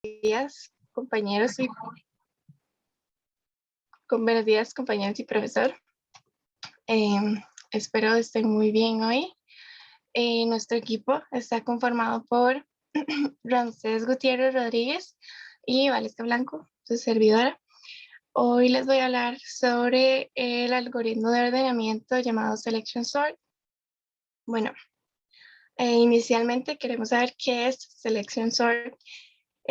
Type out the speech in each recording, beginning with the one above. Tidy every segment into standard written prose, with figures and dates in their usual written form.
días, compañeros y buenos días, compañeros y profesor. Espero estén muy bien hoy. Nuestro equipo está conformado por Ramsés Gutiérrez Rodríguez y Valesca Blanco, su servidora. Hoy les voy a hablar sobre el algoritmo de ordenamiento llamado Selection Sort. Bueno, inicialmente queremos saber qué es Selection Sort.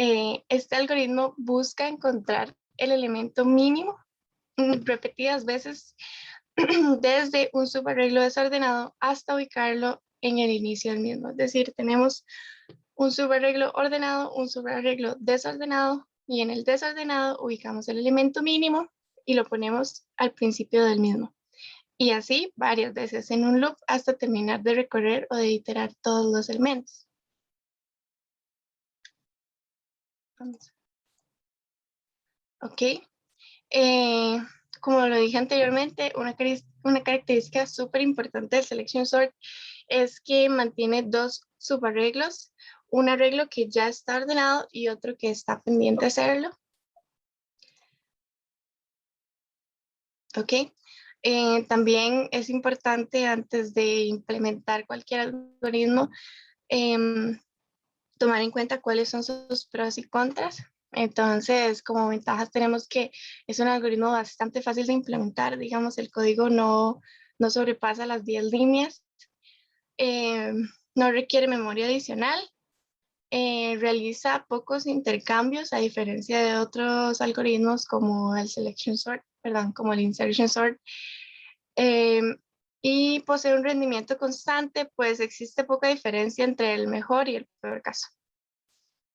Este algoritmo busca encontrar el elemento mínimo repetidas veces desde un subarreglo desordenado hasta ubicarlo en el inicio del mismo. Es decir, tenemos un subarreglo ordenado, un subarreglo desordenado, y en el desordenado ubicamos el elemento mínimo y lo ponemos al principio del mismo. Y así varias veces en un loop hasta terminar de recorrer o de iterar todos los elementos. Ok. Como lo dije anteriormente, una característica súper importante del Selection Sort es que mantiene dos subarreglos, un arreglo que ya está ordenado y otro que está pendiente de hacerlo. Ok. También es importante antes de implementar cualquier algoritmo tomar en cuenta cuáles son sus pros y contras. Entonces, como ventajas tenemos que es un algoritmo bastante fácil de implementar, digamos, el código no sobrepasa las 10 líneas, no requiere memoria adicional, realiza pocos intercambios a diferencia de otros algoritmos como el Selection Sort, perdón, como el Insertion Sort, y posee un rendimiento constante, pues existe poca diferencia entre el mejor y el peor caso.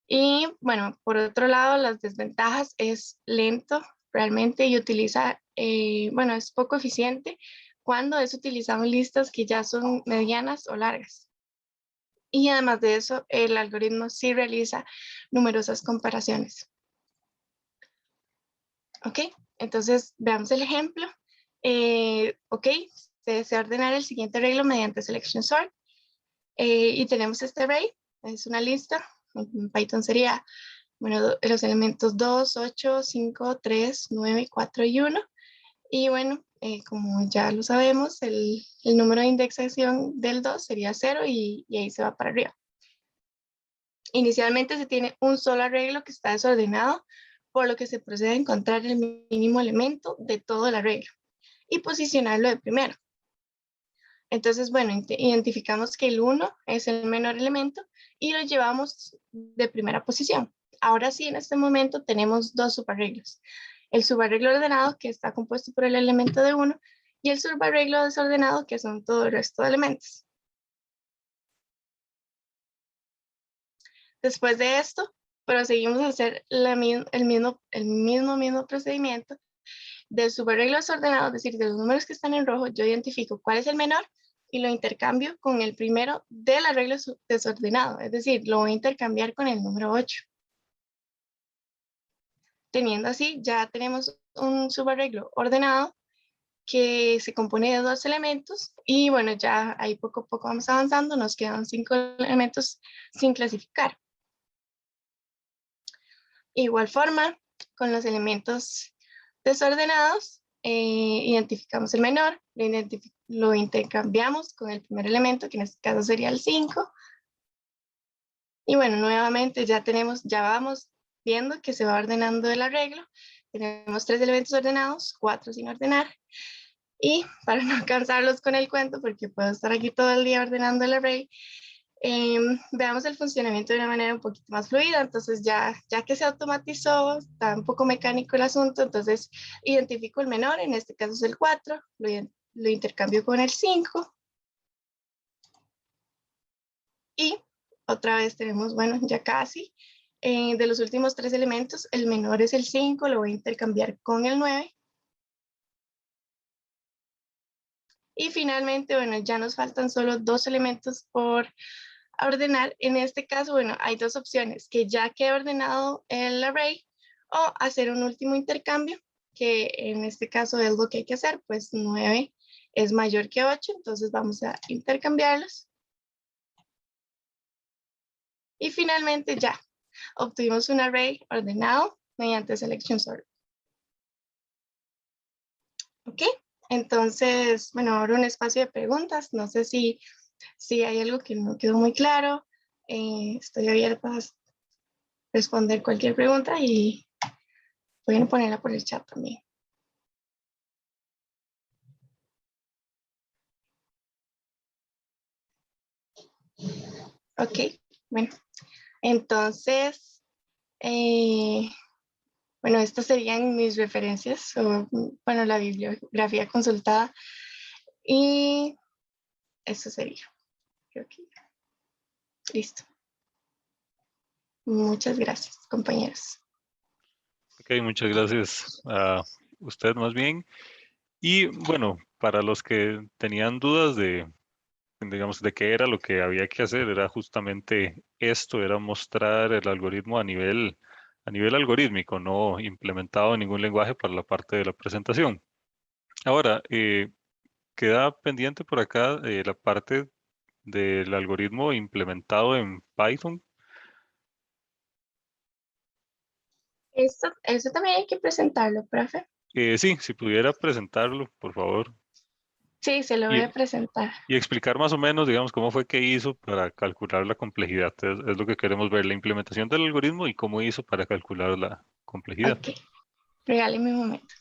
Y bueno, por otro lado, las desventajas es lento realmente y utiliza, bueno, es poco eficiente cuando es utilizado en listas que ya son medianas o largas. Y además de eso, el algoritmo sí realiza numerosas comparaciones. Ok, entonces veamos el ejemplo. Ok, se desea ordenar el siguiente arreglo mediante Selection Sort. Y tenemos este array, es una lista. En Python sería, bueno, los elementos 2, 8, 5, 3, 9, 4 y 1. Y bueno, como ya lo sabemos, el número de indexación del 2 sería 0 y ahí se va para arriba. Inicialmente se tiene un solo arreglo que está desordenado, por lo que se procede a encontrar el mínimo elemento de todo el arreglo y posicionarlo de primero. Entonces, bueno, identificamos que el 1 es el menor elemento y lo llevamos de primera posición. Ahora sí, en este momento tenemos dos subarreglos. El subarreglo ordenado, que está compuesto por el elemento de 1, y el subarreglo desordenado, que son todo el resto de elementos. Después de esto, proseguimos a hacer el mismo procedimiento del subarreglo desordenado, es decir, de los números que están en rojo, yo identifico cuál es el menor y lo intercambio con el primero del arreglo desordenado, es decir, lo voy a intercambiar con el número 8. Teniendo así, ya tenemos un subarreglo ordenado que se compone de dos elementos y bueno, ya ahí poco a poco vamos avanzando, nos quedan 5 elementos sin clasificar. Igual forma, con los elementos desordenados, identificamos el menor, lo intercambiamos con el primer elemento, que en este caso sería el 5. Y bueno, nuevamente ya vamos viendo que se va ordenando el arreglo. Tenemos 3 elementos ordenados, 4 sin ordenar. Y para no cansarlos con el cuento, porque puedo estar aquí todo el día ordenando el array, veamos el funcionamiento de una manera un poquito más fluida. Entonces ya que se automatizó, está un poco mecánico el asunto, entonces identifico el menor, en este caso es el 4, lo intercambio con el 5 y otra vez tenemos, bueno, ya casi, de los últimos 3 elementos, el menor es el 5, lo voy a intercambiar con el 9. Y finalmente, bueno, ya nos faltan solo 2 elementos por a ordenar. En este caso, bueno, hay dos opciones, que ya quede ordenado el array o hacer un último intercambio, que en este caso es lo que hay que hacer, pues 9 es mayor que 8, entonces vamos a intercambiarlos. Y finalmente ya, obtuvimos un array ordenado mediante selection sort. Ok, entonces, bueno, ahora un espacio de preguntas. No sé si hay algo que no quedó muy claro. Estoy abierta a responder cualquier pregunta y pueden ponerla por el chat también. Ok, bueno, entonces, bueno, estas serían mis referencias, o, bueno, la bibliografía consultada, y eso sería, creo que listo. Muchas gracias, compañeros. Ok, muchas gracias a usted más bien. Y bueno, para los que tenían dudas de, digamos, de qué era lo que había que hacer, era justamente esto, era mostrar el algoritmo a nivel algorítmico, no implementado en ningún lenguaje para la parte de la presentación. Ahora, queda pendiente por acá la parte del algoritmo implementado en Python. Eso también hay que presentarlo, profe. Sí, si pudiera presentarlo, por favor, Sí, se lo voy y, a presentar. y explicar más o menos, digamos, cómo fue que hizo para calcular la complejidad. Es lo que queremos ver, la implementación del algoritmo y cómo hizo para calcular la complejidad. Ok, regáleme un momento.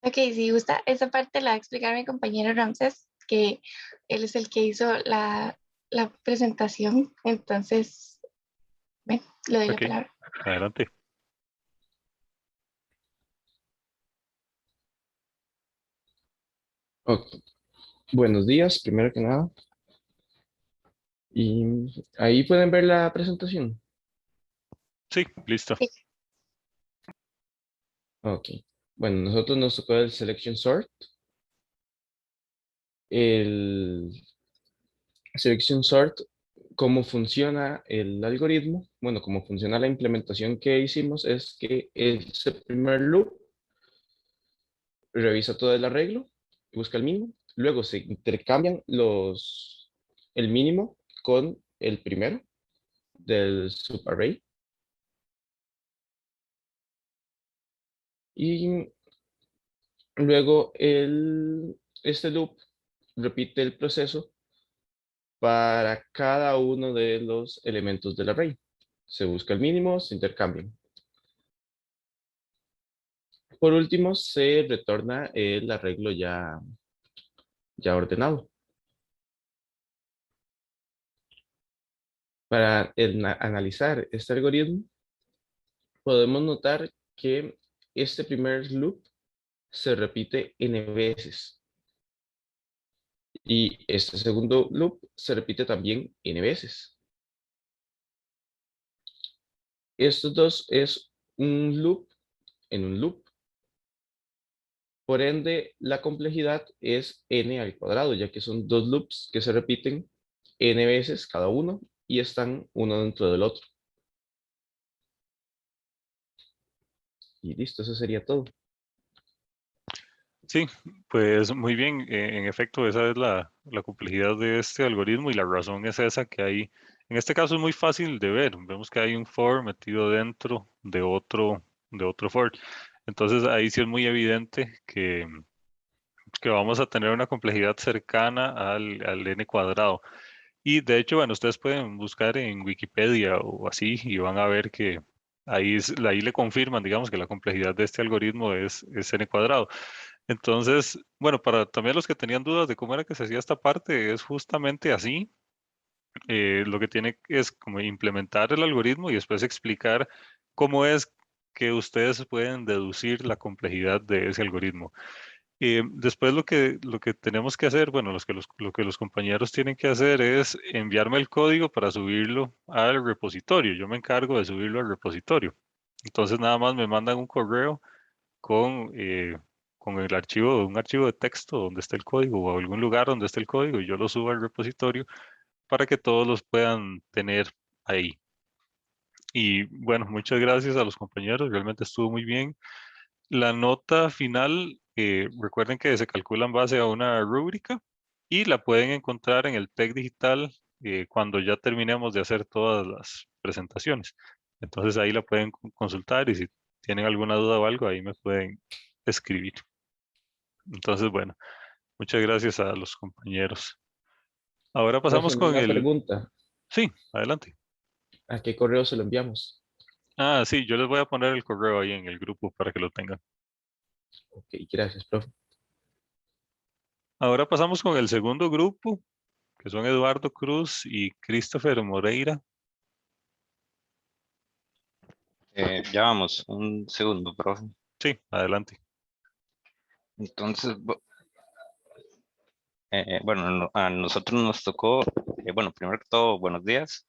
Ok, si gusta, esa parte la va a explicar mi compañero Ramses, que él es el que hizo la presentación. Entonces, ven, le doy la Ok, palabra. adelante. Ok, buenos días, primero que nada. Y ahí pueden ver la presentación. Sí, listo. Sí. Ok, bueno, nosotros nos tocó el selection sort. El selection sort, cómo funciona el algoritmo, bueno, cómo funciona la implementación que hicimos es que ese primer loop revisa todo el arreglo, busca el mínimo, luego se intercambian el mínimo con el primero del subarray. Y luego este loop repite el proceso para cada uno de los elementos del array. Se busca el mínimo, se intercambian. Por último, se retorna el arreglo ya ordenado. Para analizar este algoritmo, podemos notar que este primer loop se repite n veces. Y este segundo loop se repite también n veces. Estos dos es un loop en un loop. Por ende, la complejidad es n al cuadrado, ya que son dos loops que se repiten n veces cada uno y están uno dentro del otro. Y listo, eso sería todo. Sí, pues muy bien. En efecto, esa es la complejidad de este algoritmo y la razón es esa que hay. En este caso es muy fácil de ver. Vemos que hay un for metido dentro de otro for. Entonces ahí sí es muy evidente que vamos a tener una complejidad cercana al n cuadrado. Y de hecho, bueno, ustedes pueden buscar en Wikipedia o así y van a ver que ahí le confirman, digamos, que la complejidad de este algoritmo es n cuadrado. Entonces, bueno, para también los que tenían dudas de cómo era que se hacía esta parte, es justamente así. Lo que tiene es como implementar el algoritmo y después explicar cómo es que ustedes pueden deducir la complejidad de ese algoritmo. Después lo que tenemos que hacer, bueno, lo que los compañeros tienen que hacer es enviarme el código para subirlo al repositorio. Yo me encargo de subirlo al repositorio. Entonces nada más me mandan un correo con el archivo, un archivo de texto donde está el código o algún lugar donde esté el código y yo lo subo al repositorio para que todos los puedan tener ahí. Y bueno, muchas gracias a los compañeros, realmente estuvo muy bien. La nota final, recuerden que se calcula en base a una rúbrica y la pueden encontrar en el TEC digital cuando ya terminemos de hacer todas las presentaciones. Entonces ahí la pueden consultar y si tienen alguna duda o algo, ahí me pueden escribir. Entonces, bueno, muchas gracias a los compañeros. Ahora pasamos Profe, con una el... pregunta. Sí, adelante. ¿A qué correo se lo enviamos? Ah, sí, yo les voy a poner el correo ahí en el grupo para que lo tengan. Ok, gracias, profe. Ahora pasamos con el segundo grupo, que son Eduardo Cruz y Christopher Moreira. Ya vamos, un segundo, profe. Sí, adelante. Entonces, bueno, a nosotros nos tocó, bueno, primero que todo, buenos días.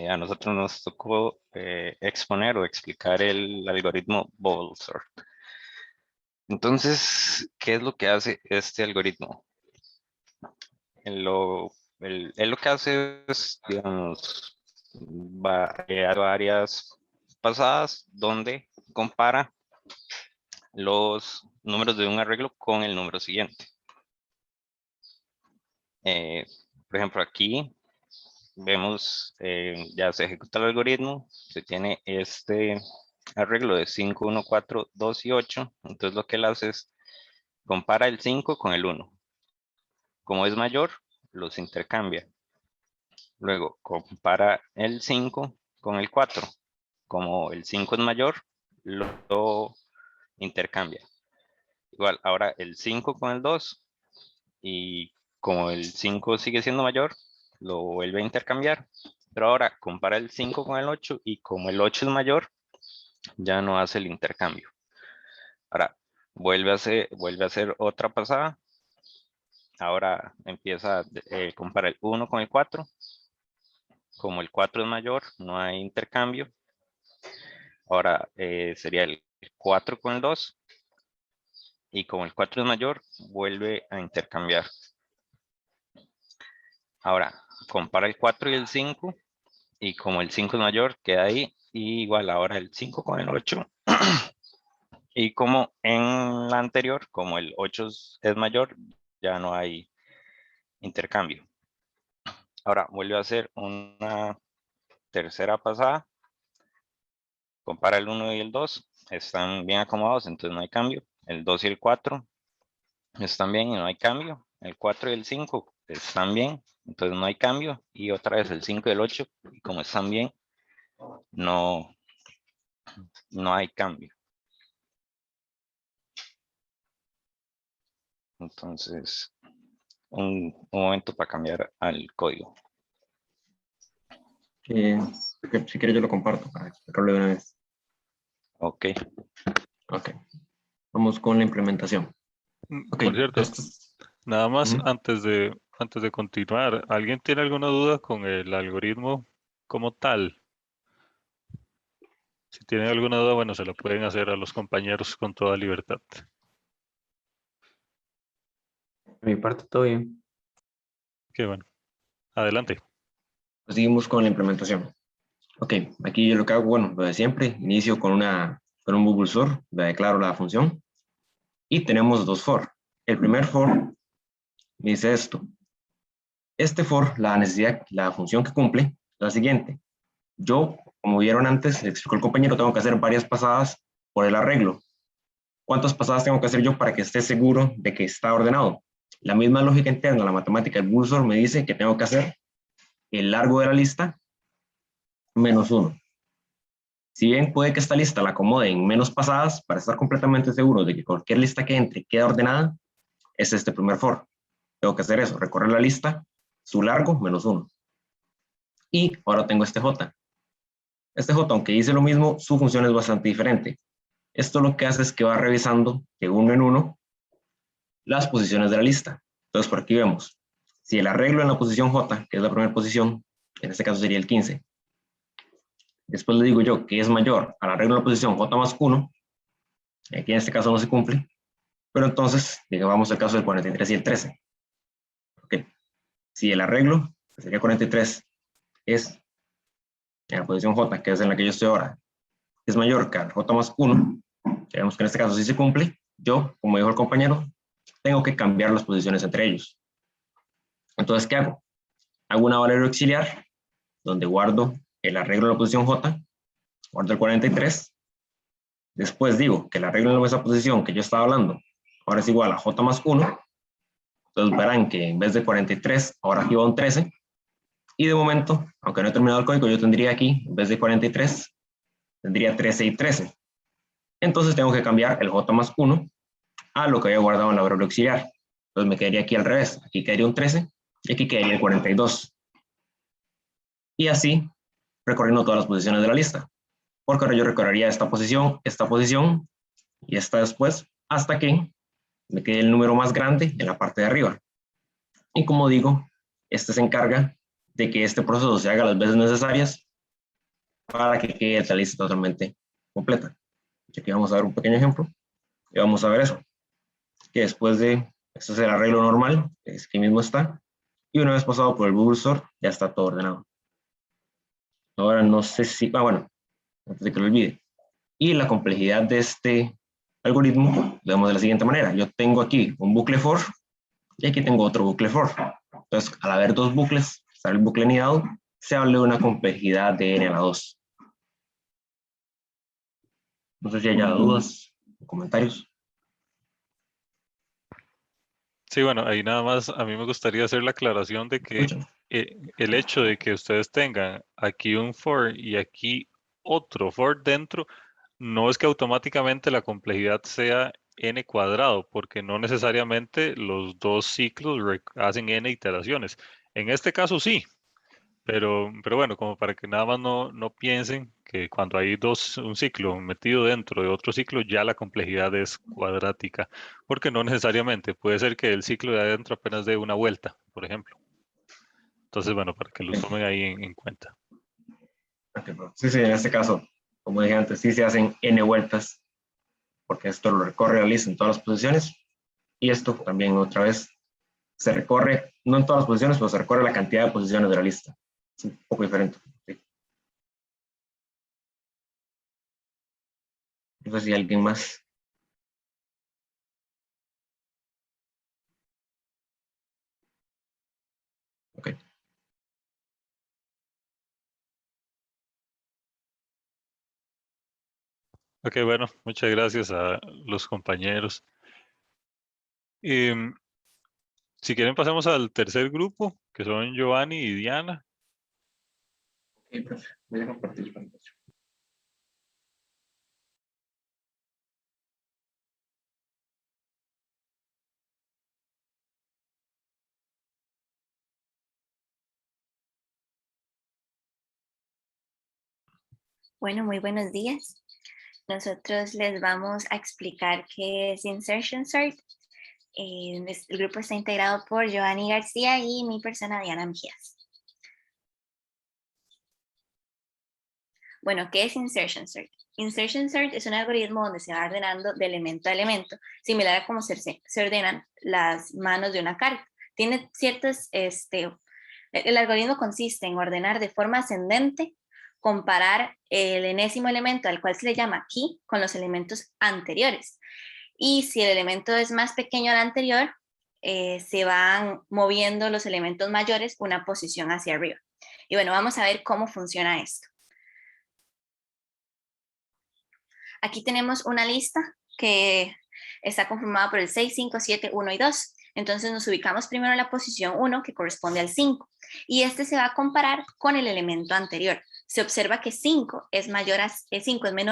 A nosotros nos tocó exponer o explicar el algoritmo Bubble Sort. Entonces, ¿qué es lo que hace este algoritmo? Él lo que hace es, digamos, va a crear áreas pasadas donde compara los números de un arreglo con el número siguiente. Por ejemplo, aquí vemos, ya se ejecuta el algoritmo, se tiene este arreglo de 5, 1, 4, 2 y 8. Entonces lo que él hace es compara el 5 con el 1. Como es mayor, los intercambia. Luego compara el 5 con el 4. Como el 5 es mayor, lo intercambia. Igual, ahora el 5 con el 2 y como el 5 sigue siendo mayor, lo vuelve a intercambiar. Pero ahora compara el 5 con el 8 y como el 8 es mayor, ya no hace el intercambio. Ahora vuelve a hacer otra pasada. Ahora empieza a comparar el 1 con el 4. Como el 4 es mayor, no hay intercambio. Ahora sería el 4 con el 2. Y como el 4 es mayor, vuelve a intercambiar. Ahora compara el 4 y el 5. Y como el 5 es mayor, queda ahí. Y igual ahora el 5 con el 8. Y como en la anterior, como el 8 es mayor, ya no hay intercambio. Ahora vuelve a hacer una tercera pasada. Compara el 1 y el 2. Están bien acomodados, entonces no hay cambio. El 2 y el 4 están bien y no hay cambio. El 4 y el 5 están bien, entonces no hay cambio. Y otra vez el 5 y el 8, y como están bien, no hay cambio. Entonces, un momento para cambiar al código. Si quieres yo lo comparto para explicarlo de una vez. Ok. Ok. Vamos con la implementación. Ok. Por cierto, nada más Ujú. antes de continuar, ¿alguien tiene alguna duda con el algoritmo como tal? Si tienen alguna duda, bueno, se la pueden hacer a los compañeros con toda libertad. De mi parte, todo bien. Qué bueno. Adelante. Pues seguimos con la implementación. Ok, aquí yo lo que hago, bueno, lo de siempre, inicio con un bubble sort, le declaro la función y tenemos dos for. El primer for me dice esto. Este for, la función que cumple, es la siguiente. Yo, como vieron antes, le explicó el compañero, tengo que hacer varias pasadas por el arreglo. ¿Cuántas pasadas tengo que hacer yo para que esté seguro de que está ordenado? La misma lógica interna, la matemática del bubble sort me dice que tengo que hacer el largo de la lista menos 1. Si bien puede que esta lista la acomode en menos pasadas, para estar completamente seguro de que cualquier lista que entre queda ordenada, es este primer for. Tengo que hacer eso, recorrer la lista, su largo menos 1. Y ahora tengo este j. Este j, aunque dice lo mismo, su función es bastante diferente. Esto lo que hace es que va revisando de uno en uno las posiciones de la lista. Entonces, por aquí vemos, si el arreglo en la posición j, que es la primera posición, en este caso sería el 15, después le digo yo que es mayor al arreglo en la posición j más 1, aquí en este caso no se cumple, pero entonces, digamos el caso del 43 y el 13. Okay. Si el arreglo que sería 43, es en la posición J, que es en la que yo estoy ahora, es mayor que J más 1, que vemos que en este caso sí se cumple, yo, como dijo el compañero, tengo que cambiar las posiciones entre ellos. Entonces, ¿qué hago? Hago una variable auxiliar, donde guardo el arreglo en la posición J, guardo el 43, después digo que el arreglo en esa posición que yo estaba hablando, ahora es igual a J más 1, entonces verán que en vez de 43, ahora aquí va un 13, y de momento, aunque no he terminado el código, yo tendría aquí, en vez de 43, tendría 13 y 13. Entonces tengo que cambiar el J más 1 a lo que había guardado en la variable auxiliar. Entonces me quedaría aquí al revés, aquí quedaría un 13 y aquí quedaría el 42. Y así, recorriendo todas las posiciones de la lista. Porque ahora yo recorrería esta posición y esta después, hasta que me quede el número más grande en la parte de arriba. Y como digo, este se encarga de que este proceso se haga las veces necesarias para que quede la lista totalmente completa. Aquí vamos a ver un pequeño ejemplo y vamos a ver eso. Que después de, esto es el arreglo normal, es que mismo está, y una vez pasado por el bubble sort, ya está todo ordenado. Ahora no sé si, bueno, antes de que lo olvide. Y la complejidad de este algoritmo, lo vemos de la siguiente manera. Yo tengo aquí un bucle for, y aquí tengo otro bucle for. Entonces, al haber dos bucles, estar el bucle anidado, se habla de una complejidad de n a la 2. No sé si haya dudas o comentarios. Sí, bueno, ahí nada más a mí me gustaría hacer la aclaración de que el hecho de que ustedes tengan aquí un for y aquí otro for dentro, no es que automáticamente la complejidad sea n cuadrado, porque no necesariamente los dos ciclos hacen n iteraciones. En este caso sí, pero bueno, como para que nada más no piensen que cuando hay un ciclo metido dentro de otro ciclo, ya la complejidad es cuadrática, porque no necesariamente. Puede ser que el ciclo de adentro apenas dé una vuelta, por ejemplo. Entonces, bueno, para que lo tomen ahí en cuenta. Sí, en este caso, como dije antes, sí se hacen n vueltas, porque esto lo recorre la lista en todas las posiciones, y esto también otra vez se recorre, no en todas las posiciones, pero se recorre la cantidad de posiciones de la lista. Es un poco diferente. ¿Sí? No sé si alguien más. Ok. Ok, bueno, muchas gracias a los compañeros. Em, si quieren pasamos al tercer grupo, que son Giovanni y Diana. Ok, profe. Voy a compartir pantalla. Bueno, muy buenos días. Nosotros les vamos a explicar qué es Insertion Sort. El grupo está integrado por Giovanni García y mi persona Diana Mejías. Bueno, ¿qué es Insertion Sort? Insertion Sort es un algoritmo donde se va ordenando de elemento a elemento, similar a cómo se ordenan las manos de una carta. Tiene ciertos, el algoritmo consiste en ordenar de forma ascendente, comparar el enésimo elemento al cual se le llama key con los elementos anteriores. Y si el elemento es más pequeño al anterior, se van moviendo los elementos mayores una posición hacia arriba. Y bueno, vamos a ver cómo funciona esto. Aquí tenemos una lista que está conformada por el 6, 5, 7, 1 y 2. Entonces nos ubicamos primero en la posición 1, que corresponde al 5. Y este se va a comparar con el elemento anterior. Se observa que 5 es menor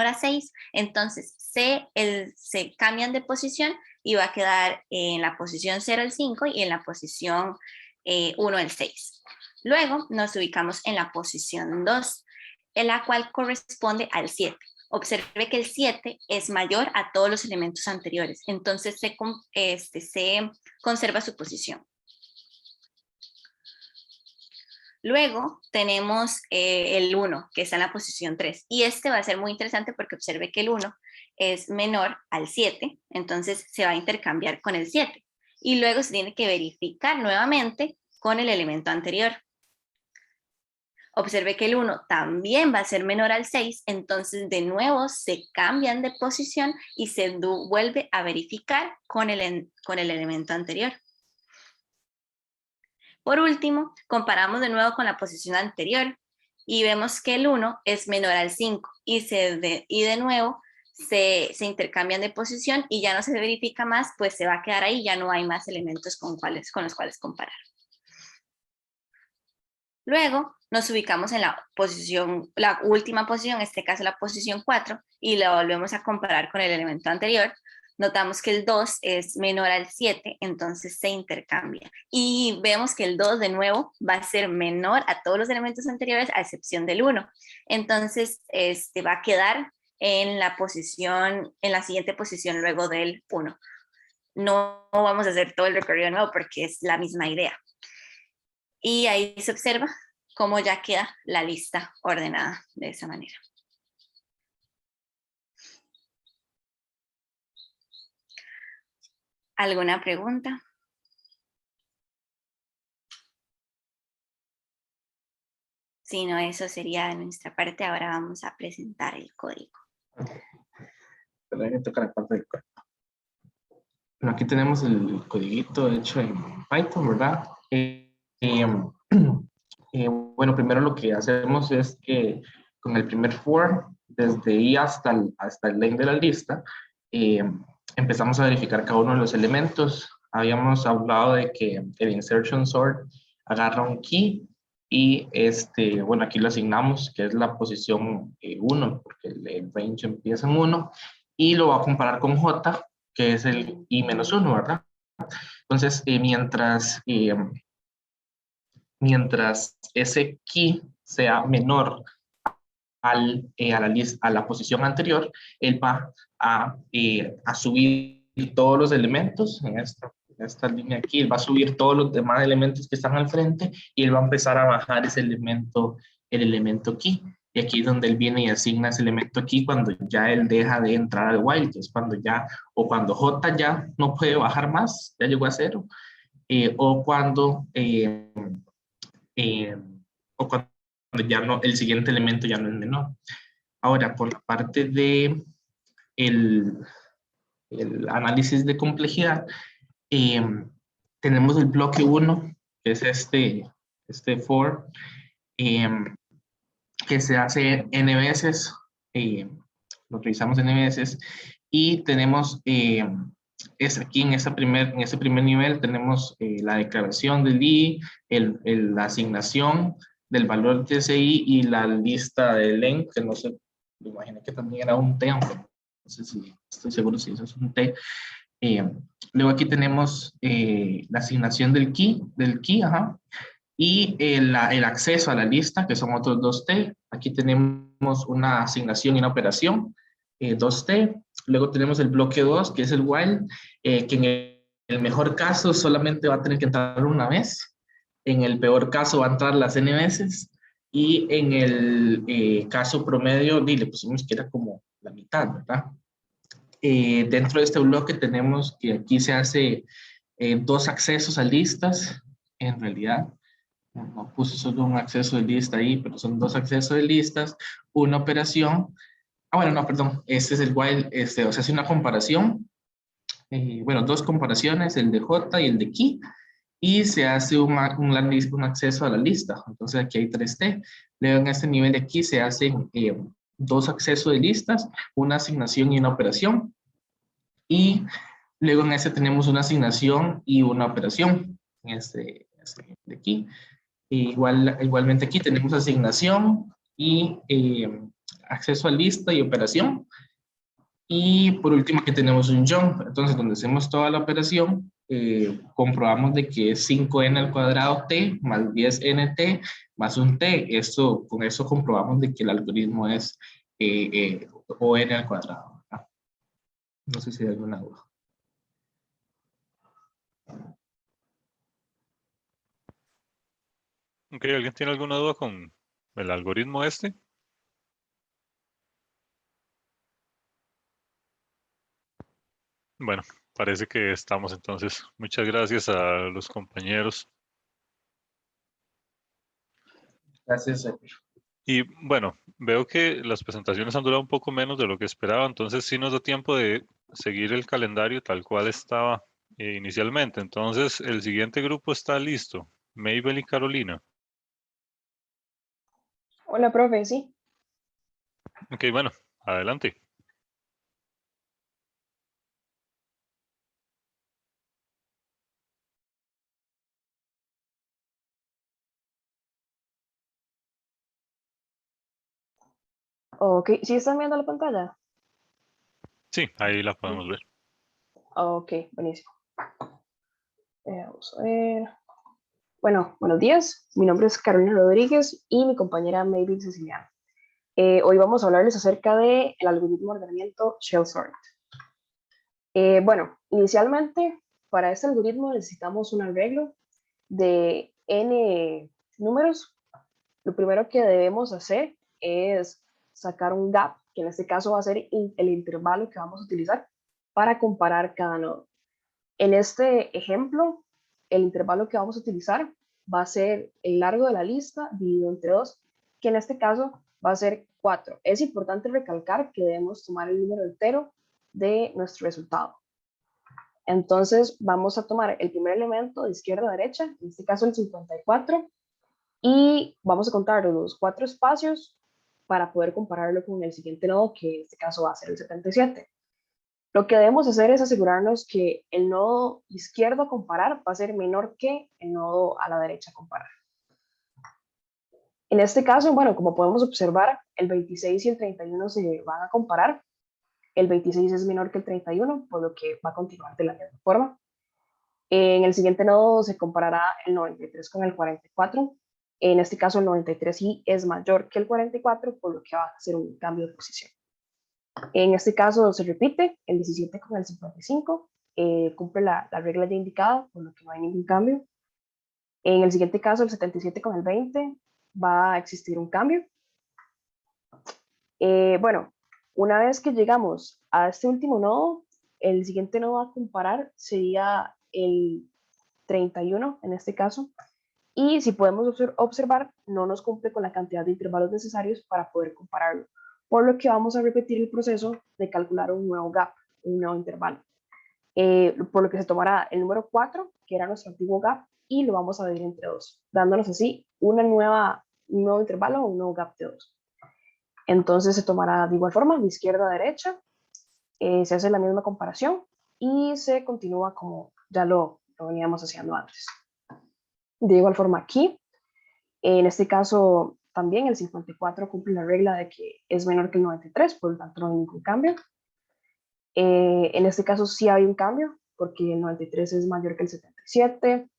a 6, entonces se cambian de posición y va a quedar en la posición 0 el 5 y en la posición 1 el 6. Luego nos ubicamos en la posición 2, en la cual corresponde al 7. Observe que el 7 es mayor a todos los elementos anteriores, entonces se conserva su posición. Luego tenemos el 1, que está en la posición 3, y este va a ser muy interesante porque observe que el 1 es menor al 7, entonces se va a intercambiar con el 7, y luego se tiene que verificar nuevamente con el elemento anterior. Observe que el 1 también va a ser menor al 6, entonces de nuevo se cambian de posición y se vuelve a verificar con el elemento anterior. Por último, comparamos de nuevo con la posición anterior y vemos que el 1 es menor al 5 y de nuevo se intercambian de posición y ya no se verifica más, pues se va a quedar ahí, ya no hay más elementos con los cuales comparar. Luego nos ubicamos en la última posición, en este caso la posición 4, y la volvemos a comparar con el elemento anterior. Notamos que el 2 es menor al 7, entonces se intercambia. Y vemos que el 2 de nuevo va a ser menor a todos los elementos anteriores, a excepción del 1. Entonces va a quedar en la siguiente posición luego del 1. No vamos a hacer todo el recorrido de nuevo porque es la misma idea. Y ahí se observa cómo ya queda la lista ordenada de esa manera. ¿Alguna pregunta? Si no, eso sería de nuestra parte. Ahora vamos a presentar el código. Pero hay que tocar la parte del código. Bueno, aquí tenemos el codiguito hecho en Python, ¿verdad? Bueno, primero lo que hacemos es que con el primer for, desde i hasta el length de la lista, empezamos a verificar cada uno de los elementos. Habíamos hablado de que el insertion sort agarra un key y bueno, aquí lo asignamos, que es la posición 1, porque el range empieza en 1, y lo va a comparar con j, que es el i-1, ¿verdad? Entonces, mientras ese key sea menor a la posición anterior, él va a subir todos los elementos en esta línea aquí, él va a subir todos los demás elementos que están al frente y él va a empezar a bajar ese elemento, el elemento key. Y aquí es donde él viene y asigna ese elemento aquí cuando ya él deja de entrar al while, que es cuando cuando J ya no puede bajar más, ya llegó a 0, o cuando ya no, el siguiente elemento ya no es menor. Ahora, por la parte de el análisis de complejidad, tenemos el bloque 1, que es este for, que se hace n veces, lo revisamos n veces, y tenemos, aquí en ese primer nivel, tenemos la declaración del i, la asignación del valor de ese i y la lista de length, que no sé, me imaginé que también era un t, aunque no sé si estoy seguro si eso es un t. Luego aquí tenemos la asignación del key, ajá, y el acceso a la lista, que son otros 2t. Aquí tenemos una asignación y una operación, 2t. Luego tenemos el bloque 2, que es el while, que en el mejor caso solamente va a tener que entrar una vez. En el peor caso va a entrar las n veces. Y en el caso promedio, le pusimos que era como la mitad, ¿verdad? Dentro de este bloque tenemos que aquí se hace 2 accesos a listas, en realidad. No puse solo un acceso de lista ahí, pero son 2 accesos de listas, una operación. Bueno, no, perdón, este es el while, o sea, se hace una comparación, bueno, 2 comparaciones, el de J y el de key, y se hace un acceso a la lista. Entonces aquí hay 3T. Luego en este nivel de aquí se hacen 2 accesos de listas, una asignación y una operación. Y luego en este tenemos una asignación y una operación, en este de aquí. Igualmente aquí tenemos asignación y acceso a lista y operación. Y por último aquí tenemos un jump. Entonces donde hacemos toda la operación, comprobamos de que es 5n al cuadrado t más 10nt más un t. Con eso comprobamos de que el algoritmo es o n al cuadrado. No sé si hay alguna duda. Ok, ¿alguien tiene alguna duda con el algoritmo este? Bueno, parece que estamos entonces. Muchas gracias a los compañeros. Gracias, Sergio. Y bueno, veo que las presentaciones han durado un poco menos de lo que esperaba, entonces sí nos da tiempo de seguir el calendario tal cual estaba inicialmente. Entonces, el siguiente grupo está listo. Mabel y Carolina. Hola, profe, sí. Ok, bueno, adelante. Ok, ¿sí están viendo la pantalla? Sí, ahí la podemos ver. Ok, buenísimo. Vamos a ver. Bueno, buenos días. Mi nombre es Carolina Rodríguez y mi compañera Mabel Ceciliano. Hoy vamos a hablarles acerca del algoritmo de ordenamiento Shell Sort. Bueno, inicialmente, para este algoritmo necesitamos un arreglo de n números. Lo primero que debemos hacer es sacar un gap, que en este caso va a ser el intervalo que vamos a utilizar para comparar cada nodo. En este ejemplo, el intervalo que vamos a utilizar va a ser el largo de la lista dividido entre 2, que en este caso va a ser 4. Es importante recalcar que debemos tomar el número entero de nuestro resultado. Entonces vamos a tomar el primer elemento de izquierda a derecha, en este caso el 54, y vamos a contar los 4 espacios para poder compararlo con el siguiente nodo, que en este caso va a ser el 77. Lo que debemos hacer es asegurarnos que el nodo izquierdo a comparar va a ser menor que el nodo a la derecha a comparar. En este caso, bueno, como podemos observar, el 26 y el 31 se van a comparar. El 26 es menor que el 31, por lo que va a continuar de la misma forma. En el siguiente nodo se comparará el 93 con el 44. En este caso, el 93 sí es mayor que el 44, por lo que va a hacer un cambio de posición. En este caso se repite el 17 con el 55, cumple la regla ya indicada, por lo que no hay ningún cambio. En el siguiente caso, el 77 con el 20, va a existir un cambio. Bueno, una vez que llegamos a este último nodo, el siguiente nodo a comparar sería el 31 en este caso. Y si podemos observar, no nos cumple con la cantidad de intervalos necesarios para poder compararlo, por lo que vamos a repetir el proceso de calcular un nuevo gap, un nuevo intervalo. Por lo que se tomará el número 4, que era nuestro antiguo gap, y lo vamos a dividir entre 2, dándonos así un nuevo intervalo o un nuevo gap de 2. Entonces se tomará de igual forma, de izquierda a derecha, se hace la misma comparación y se continúa como ya lo veníamos haciendo antes. De igual forma aquí, en este caso también el 54 cumple la regla de que es menor que el 93, por lo tanto no hay ningún cambio. En este caso sí hay un cambio, porque el 93 es mayor que el 77.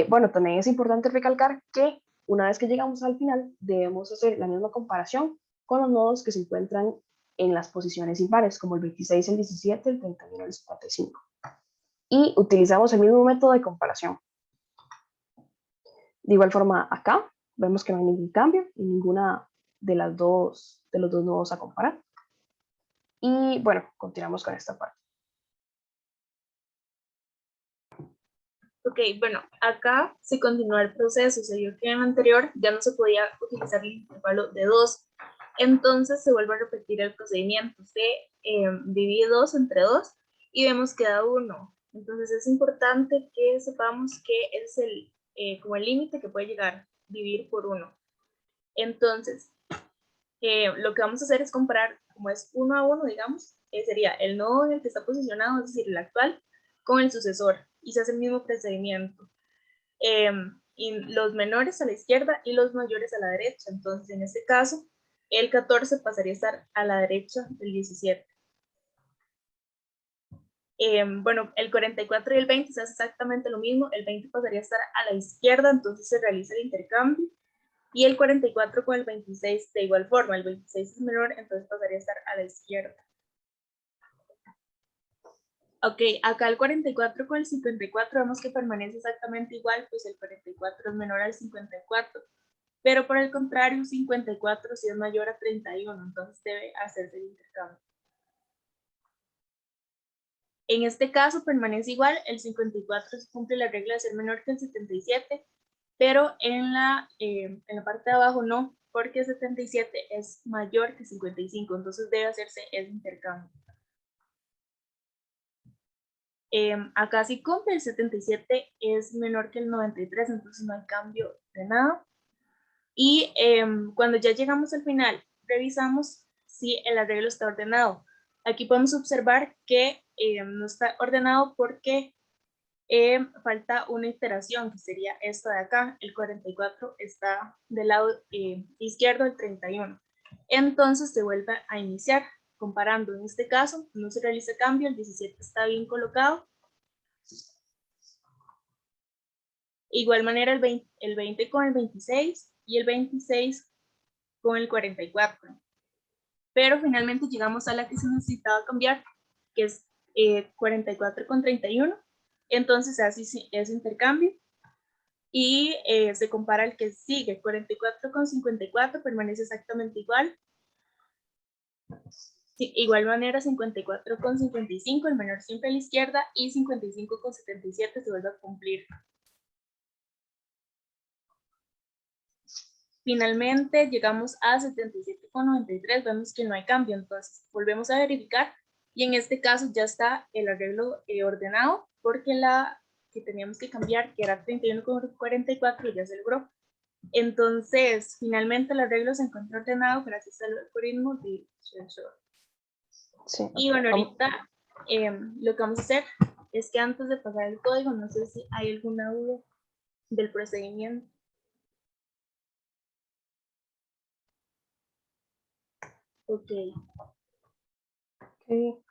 Bueno, también es importante recalcar que una vez que llegamos al final, debemos hacer la misma comparación con los nodos que se encuentran en las posiciones impares, como el 26, el 17, el 31 y el 55. Y utilizamos el mismo método de comparación. De igual forma, acá vemos que no hay ningún cambio en ninguna de los dos nodos a comparar. Y bueno, continuamos con esta parte. Ok, bueno, acá se continúa el proceso. Se vio que en el anterior ya no se podía utilizar el intervalo de 2. Entonces se vuelve a repetir el procedimiento. Se divide 2 entre 2 y vemos que da 1. Entonces es importante que sepamos que es como el límite que puede llegar a dividir por 1. Entonces, lo que vamos a hacer es comparar, como es 1 a 1, digamos, sería el nodo en el que está posicionado, es decir, el actual, con el sucesor, y se hace el mismo procedimiento. Y los menores a la izquierda y los mayores a la derecha. Entonces, en este caso, el 14 pasaría a estar a la derecha del 17. Bueno, el 44 y el 20 se hace exactamente lo mismo. El 20 pasaría a estar a la izquierda, entonces se realiza el intercambio. Y el 44 con el 26 de igual forma. El 26 es menor, entonces pasaría a estar a la izquierda. Ok, acá el 44 con el 54 vemos que permanece exactamente igual, pues el 44 es menor al 54. Pero por el contrario, 54 sí es mayor a 31, entonces debe hacerse el intercambio. En este caso permanece igual, el 54 cumple la regla de ser menor que el 77 pero en la parte de abajo no, porque 77 es mayor que 55, entonces debe hacerse ese intercambio. Acá sí cumple, el 77 es menor que el 93, entonces no hay cambio de nada. Y cuando ya llegamos al final, revisamos si el arreglo está ordenado. Aquí podemos observar que no está ordenado porque falta una iteración, que sería esta de acá. El 44 está del lado izquierdo del 31. Entonces se vuelve a iniciar. Comparando, en este caso, no se realiza cambio, el 17 está bien colocado. Igual manera el 20 con el 26 y el 26 con el 44. Pero finalmente llegamos a la que se necesitaba cambiar, que es 44 con 31. Entonces se hace ese intercambio y se compara el que sigue. 44 con 54 permanece exactamente igual. Sí, igual manera 54 con 55, el menor siempre a la izquierda, y 55 con 77 se vuelve a cumplir. Finalmente llegamos a 77,93, vemos que no hay cambio, entonces volvemos a verificar y en este caso ya está el arreglo ordenado, porque la que teníamos que cambiar, que era 31,44, ya se logró. Entonces, finalmente el arreglo se encuentra ordenado gracias al algoritmo de Sensor. Sí. Y bueno, ahorita lo que vamos a hacer es que antes de pasar el código, no sé si hay alguna duda del procedimiento. Ok. Ok.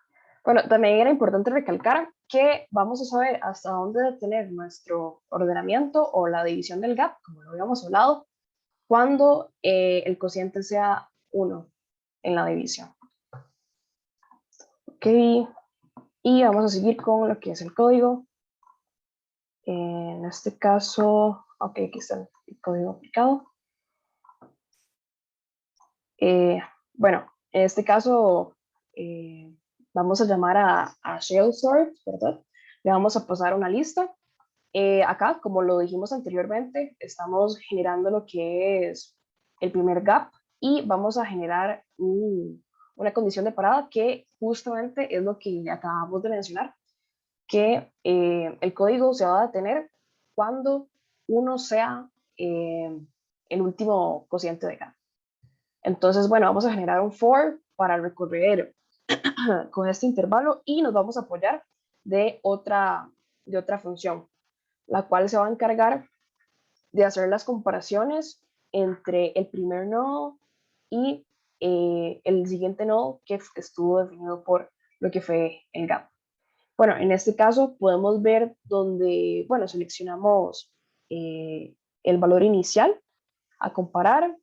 Bueno, también era importante recalcar que vamos a saber hasta dónde detener nuestro ordenamiento o la división del gap, como lo habíamos hablado, cuando el cociente sea 1 en la división. Ok, y vamos a seguir con lo que es el código. En este caso, ok, aquí está el código aplicado. Bueno, en este caso vamos a llamar a shell sort, ¿verdad? Le vamos a pasar una lista. Acá, como lo dijimos anteriormente, estamos generando lo que es el primer gap y vamos a generar una condición de parada que justamente es lo que acabamos de mencionar, que el código se va a detener cuando uno sea el último cociente de gap. Entonces, bueno, vamos a generar un for para recorrer con este intervalo y nos vamos a apoyar de otra función, la cual se va a encargar de hacer las comparaciones entre el primer nodo y el siguiente nodo que estuvo definido por lo que fue el gap. Bueno, en este caso podemos ver donde, bueno, seleccionamos el valor inicial a comparar,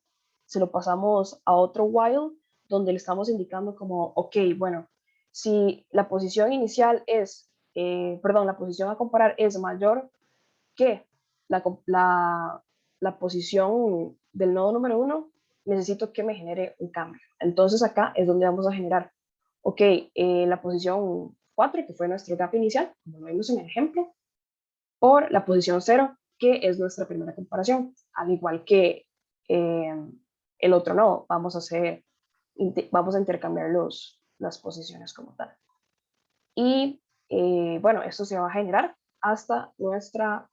se lo pasamos a otro while donde le estamos indicando como, ok, bueno, si la posición inicial es, la posición a comparar es mayor que la posición del nodo número 1, necesito que me genere un cambio. Entonces acá es donde vamos a generar, ok, la posición 4, que fue nuestro gap inicial, como lo vimos en el ejemplo, por la posición 0, que es nuestra primera comparación. Al igual que el otro nodo, vamos a intercambiar las posiciones como tal. Y bueno, esto se va a generar hasta nuestra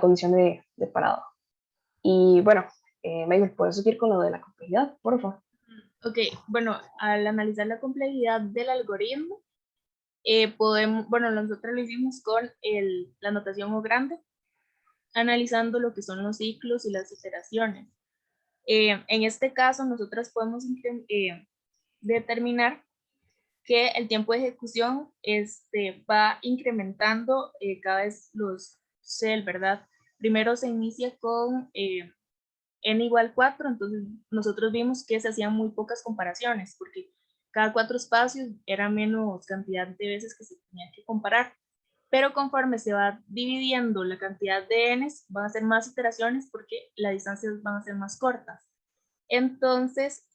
condición de parado. Y bueno, Mabel, ¿puedes seguir con lo de la complejidad, por favor? Ok, bueno, al analizar la complejidad del algoritmo, nosotros lo hicimos con la notación O grande, analizando lo que son los ciclos y las iteraciones. En este caso, nosotros podemos determinar que el tiempo de ejecución va incrementando cada vez los cell, ¿verdad? Primero se inicia con n igual 4, entonces nosotros vimos que se hacían muy pocas comparaciones, porque cada 4 espacios era menos cantidad de veces que se tenía que comparar. Pero conforme se va dividiendo la cantidad de n's, van a ser más iteraciones porque las distancias van a ser más cortas. Entonces,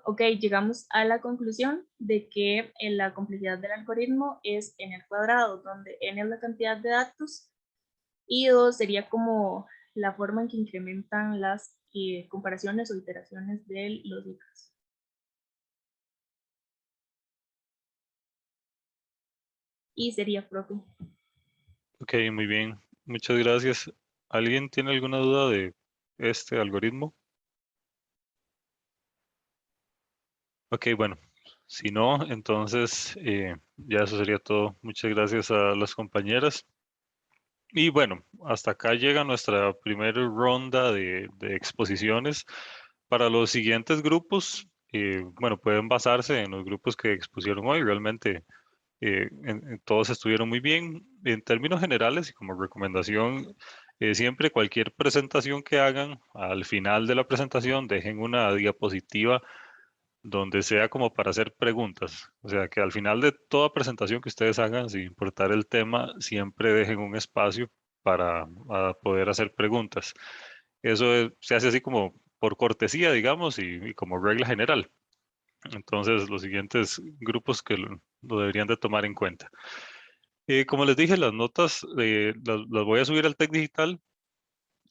Ok, llegamos a la conclusión de que la complejidad del algoritmo es n al cuadrado, donde n es la cantidad de datos y 2 sería como la forma en que incrementan las comparaciones o iteraciones de los libros. Y sería propio. Ok, muy bien. Muchas gracias. ¿Alguien tiene alguna duda de este algoritmo? Ok, bueno. Si no, entonces ya eso sería todo. Muchas gracias a las compañeras. Y bueno, hasta acá llega nuestra primera ronda de exposiciones. Para los siguientes grupos, bueno, pueden basarse en los grupos que expusieron hoy. Realmente todos estuvieron muy bien. En términos generales y como recomendación, siempre cualquier presentación que hagan, al final de la presentación dejen una diapositiva donde sea como para hacer preguntas. O sea, que al final de toda presentación que ustedes hagan, sin importar el tema, siempre dejen un espacio para poder hacer preguntas. Eso se hace así como por cortesía, digamos, y como regla general. Entonces, los siguientes grupos que lo deberían de tomar en cuenta. Como les dije, las notas las voy a subir al Tech Digital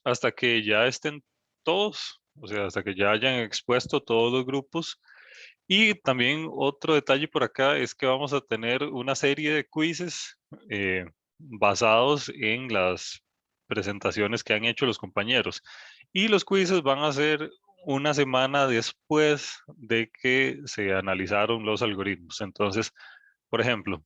hasta que ya estén todos, o sea, hasta que ya hayan expuesto todos los grupos. Y también otro detalle por acá es que vamos a tener una serie de quizzes basados en las presentaciones que han hecho los compañeros. Y los quizzes van a ser una semana después de que se analizaron los algoritmos. Entonces, por ejemplo,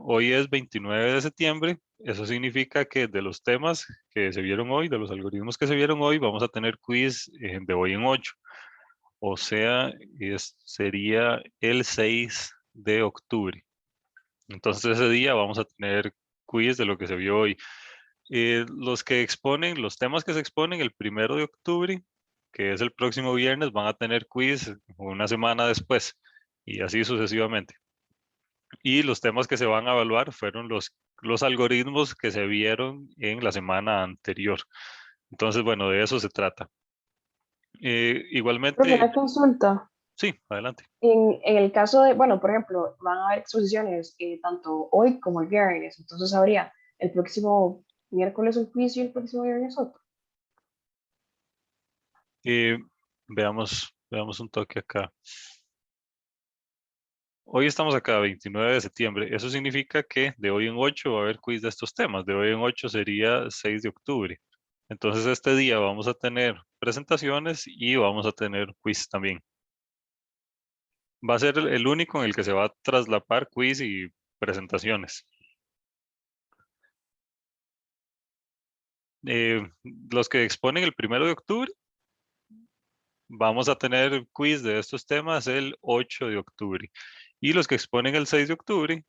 hoy es 29 de septiembre. Eso significa que de los temas que se vieron hoy, de los algoritmos que se vieron hoy, vamos a tener quiz de hoy en 8. O sea, sería el 6 de octubre. Entonces ese día vamos a tener quiz de lo que se vio hoy. Los que exponen, los temas que se exponen el 1 de octubre, que es el próximo viernes, van a tener quiz una semana después y así sucesivamente. Y los temas que se van a evaluar fueron los algoritmos que se vieron en la semana anterior. Entonces, bueno, de eso se trata. Profe, Igualmente, una consulta. sí, adelante. En el caso de, bueno, por ejemplo, van a haber exposiciones tanto hoy como el viernes, entonces habría el próximo miércoles un quiz y el próximo viernes otro. Eh, veamos un toque acá. Hoy estamos acá, 29 de septiembre. Eso significa que de hoy en 8 va a haber quiz de estos temas. De hoy en 8 sería 6 de octubre. Entonces este día vamos a tener presentaciones y vamos a tener quiz también. Va a ser el único en el que se va a traslapar quiz y presentaciones. Los que exponen el 1 de octubre, vamos a tener quiz de estos temas el 8 de octubre. Y los que exponen el 6 de octubre,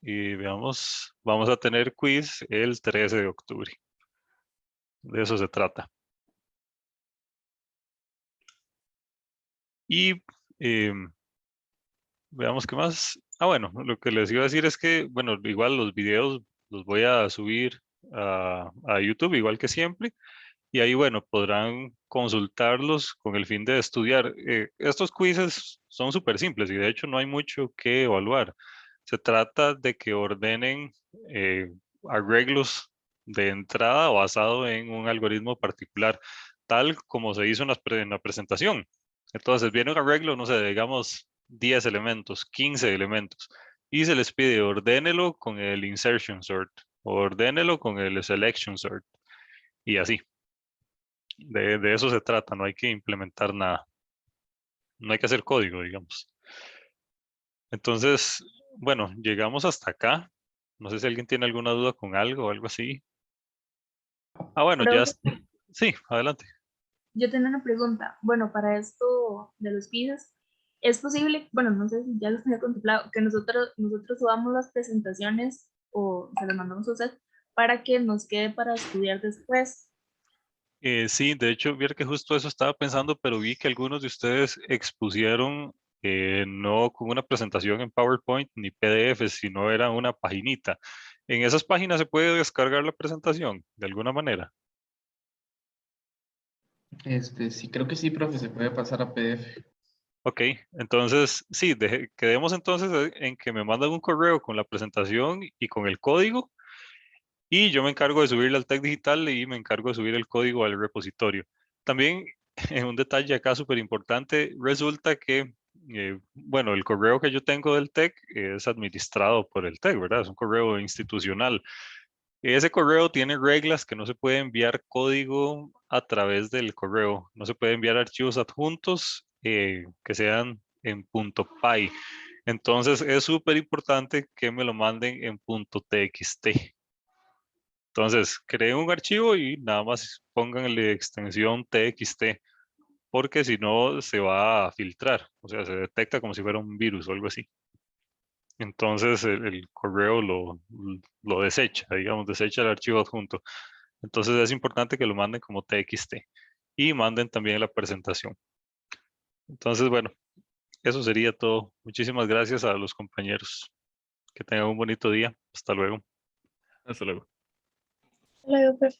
y veamos, vamos a tener quiz el 13 de octubre. De eso se trata. Y veamos qué más. Ah, bueno, lo que les iba a decir es que, bueno, igual los videos los voy a subir a YouTube, igual que siempre. Y ahí, bueno, podrán consultarlos con el fin de estudiar. Estos quizzes son súper simples y de hecho no hay mucho que evaluar. Se trata de que ordenen arreglos de entrada basado en un algoritmo particular, tal como se hizo en la presentación. Entonces, viene un arreglo, no sé, digamos 10 elementos, 15 elementos, y se les pide ordénelo con el insertion sort, ordénelo con el selection sort, y así. De eso se trata, no hay que implementar nada. No hay que hacer código, digamos. Entonces, bueno, llegamos hasta acá. No sé si alguien tiene alguna duda con algo o algo así. Ah, bueno, ya. Profe, Sí, adelante. yo tengo una pregunta. Bueno, para esto de los pisos, ¿es posible, bueno, no sé si ya lo tenía contemplado, que nosotros subamos las presentaciones o se las mandamos a usted para que nos quede para estudiar después? Sí, de hecho, viera que justo eso estaba pensando, pero vi que algunos de ustedes expusieron no con una presentación en PowerPoint ni PDF, sino era una paginita. ¿En esas páginas se puede descargar la presentación de alguna manera? Sí, creo que sí, profe, se puede pasar a PDF. Ok, entonces sí, quedemos entonces en que me mandan un correo con la presentación y con el código y yo me encargo de subirle al TEC digital y me encargo de subir el código al repositorio. También, en un detalle acá súper importante, resulta que, bueno, el correo que yo tengo del TEC es administrado por el TEC, ¿verdad? Es un correo institucional. Ese correo tiene reglas que no se puede enviar código a través del correo, no se puede enviar archivos adjuntos que sean en .py. Entonces es súper importante que me lo manden en .txt. Entonces, creen un archivo y nada más pongan la extensión txt, porque si no se va a filtrar, o sea, se detecta como si fuera un virus o algo así. Entonces, el correo lo desecha, digamos, desecha el archivo adjunto. Entonces, es importante que lo manden como txt y manden también la presentación. Entonces, bueno, eso sería todo. Muchísimas gracias a los compañeros. Que tengan un bonito día. Hasta luego. Hasta luego. Luego, profe.